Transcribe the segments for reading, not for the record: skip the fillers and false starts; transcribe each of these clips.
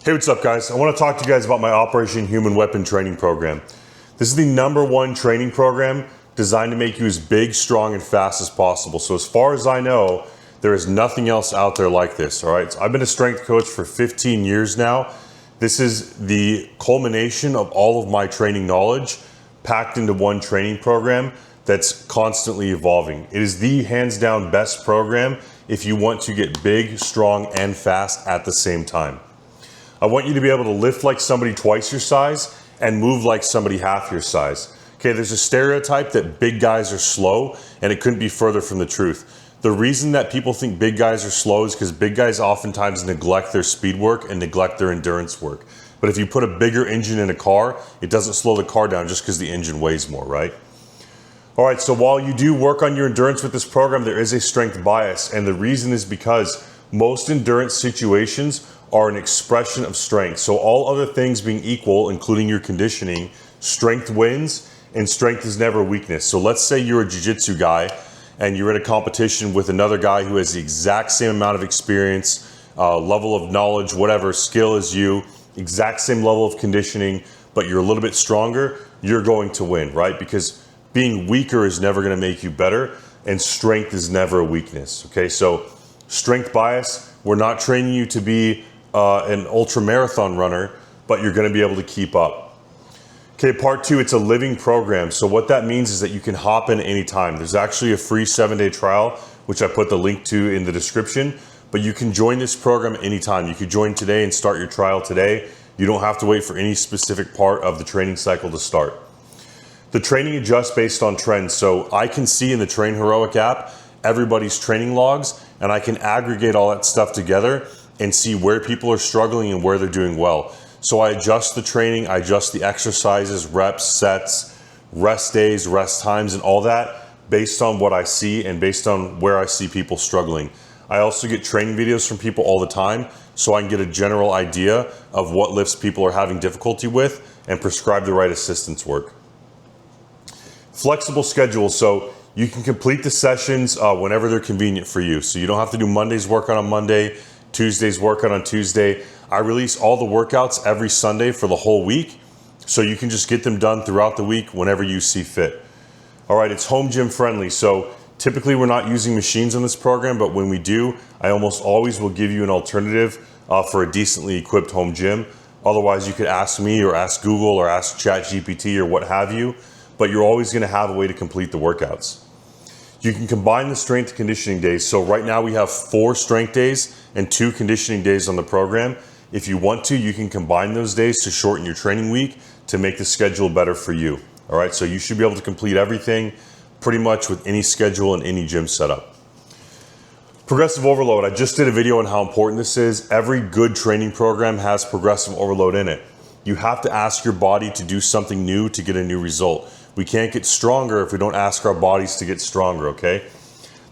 Hey, what's up guys? I want to talk to you guys about my Operation Human Weapon training program. This is the #1 training program designed to make you as big, strong, and fast as possible. So as far as I know, there is nothing else out there like this, all right? So I've been a strength coach for 15 years now. This is the culmination of all of my training knowledge packed into one training program that's constantly evolving. It is the hands down best program if you want to get big, strong, and fast at the same time. I want you to be able to lift like somebody twice your size and move like somebody half your size. Okay, there's a stereotype that big guys are slow, and it couldn't be further from the truth. The reason that people think big guys are slow is because big guys oftentimes neglect their speed work and neglect their endurance work. But if you put a bigger engine in a car, it doesn't slow the car down just because the engine weighs more, right? All right, so while you do work on your endurance with this program, there is a strength bias, and the reason is because most endurance situations are an expression of strength. So all other things being equal, including your conditioning, strength wins, and strength is never weakness. So let's say you're a jiu-jitsu guy and you're in a competition with another guy who has the exact same amount of experience, level of knowledge, whatever skill as you, exact same level of conditioning, but you're a little bit stronger, you're going to win, right? Because being weaker is never gonna make you better, and strength is never a weakness, okay? So strength bias, we're not training you to be an ultra marathon runner, but you're gonna be able to keep up. Okay, part 2, it's a living program. So what that means is that you can hop in anytime. There's actually a free 7-day trial, which I put the link to in the description, but you can join this program anytime. You could join today and start your trial today. You don't have to wait for any specific part of the training cycle to start. The training adjusts based on trends. So I can see in the Train Heroic app, everybody's training logs, and I can aggregate all that stuff together and see where people are struggling and where they're doing well. So I adjust the training, I adjust the exercises, reps, sets, rest days, rest times, and all that based on what I see and based on where I see people struggling. I also get training videos from people all the time, so I can get a general idea of what lifts people are having difficulty with and prescribe the right assistance work. Flexible schedule, so you can complete the sessions whenever they're convenient for you. So you don't have to do Monday's workout on Monday, Tuesday's workout on Tuesday. I release all the workouts every Sunday for the whole week, so you can just get them done throughout the week whenever you see fit. All right, it's home gym friendly. So typically we're not using machines on this program, but when we do, I almost always will give you an alternative for a decently equipped home gym. Otherwise, you could ask me or ask Google or ask ChatGPT or what have you, but you're always gonna have a way to complete the workouts. You can combine the strength and conditioning days. So right now we have 4 strength days and 2 conditioning days on the program. If you want to, you can combine those days to shorten your training week to make the schedule better for you. All right, so you should be able to complete everything pretty much with any schedule and any gym setup. Progressive overload, I just did a video on how important this is. Every good training program has progressive overload in it. You have to ask your body to do something new to get a new result. We can't get stronger if we don't ask our bodies to get stronger, okay?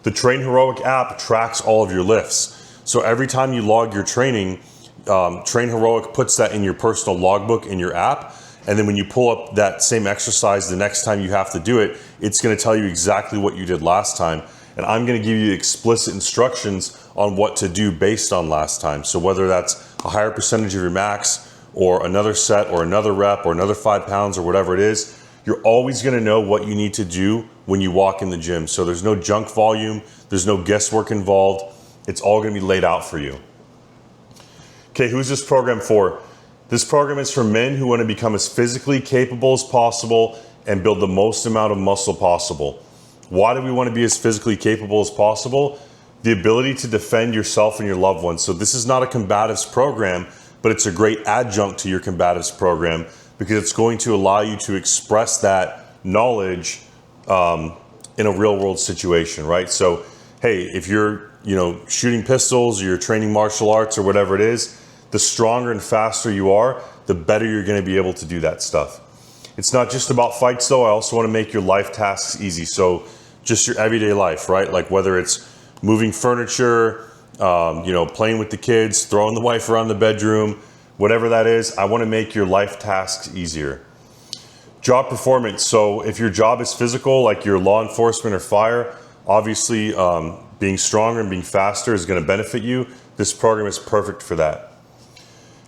The Train Heroic app tracks all of your lifts. So every time you log your training, Train Heroic puts that in your personal logbook in your app. And then when you pull up that same exercise the next time you have to do it, it's gonna tell you exactly what you did last time. And I'm gonna give you explicit instructions on what to do based on last time. So whether that's a higher percentage of your max or another set or another rep or another 5 pounds or whatever it is, you're always gonna know what you need to do when you walk in the gym. So there's no junk volume, there's no guesswork involved. It's all gonna be laid out for you. Okay, who's this program for? This program is for men who wanna become as physically capable as possible and build the most amount of muscle possible. Why do we wanna be as physically capable as possible? The ability to defend yourself and your loved ones. So this is not a combatives program, but it's a great adjunct to your combatives program because it's going to allow you to express that knowledge in a real world situation, right? So, hey, if you're shooting pistols, or you're training martial arts or whatever it is, the stronger and faster you are, the better you're gonna be able to do that stuff. It's not just about fights though, I also wanna make your life tasks easy. So just your everyday life, right? Like whether it's moving furniture, playing with the kids, throwing the wife around the bedroom, whatever that is, I wanna make your life tasks easier. Job performance, so if your job is physical, like you're law enforcement or fire, obviously being stronger and being faster is gonna benefit you. This program is perfect for that.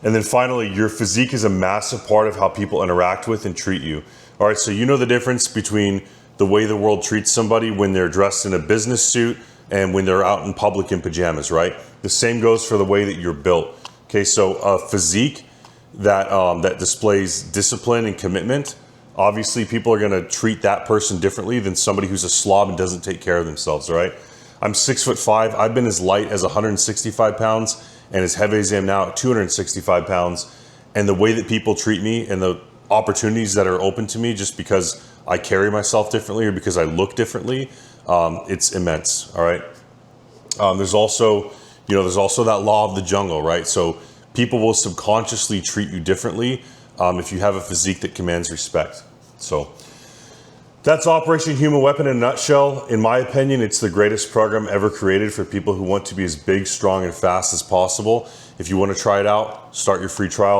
And then finally, your physique is a massive part of how people interact with and treat you. All right, so you know the difference between the way the world treats somebody when they're dressed in a business suit and when they're out in public in pajamas, right? The same goes for the way that you're built. Okay, so a physique that that displays discipline and commitment, obviously people are gonna treat that person differently than somebody who's a slob and doesn't take care of themselves, right? I'm 6'5". I've been as light as 165 pounds and as heavy as I am now at 265 pounds. And the way that people treat me and the opportunities that are open to me just because I carry myself differently or because I look differently, it's immense, all right? There's also that law of the jungle, right? So people will subconsciously treat you differently if you have a physique that commands respect. So that's Operation Human Weapon in a nutshell. In my opinion, it's the greatest program ever created for people who want to be as big, strong, and fast as possible. If you want to try it out, start your free trial.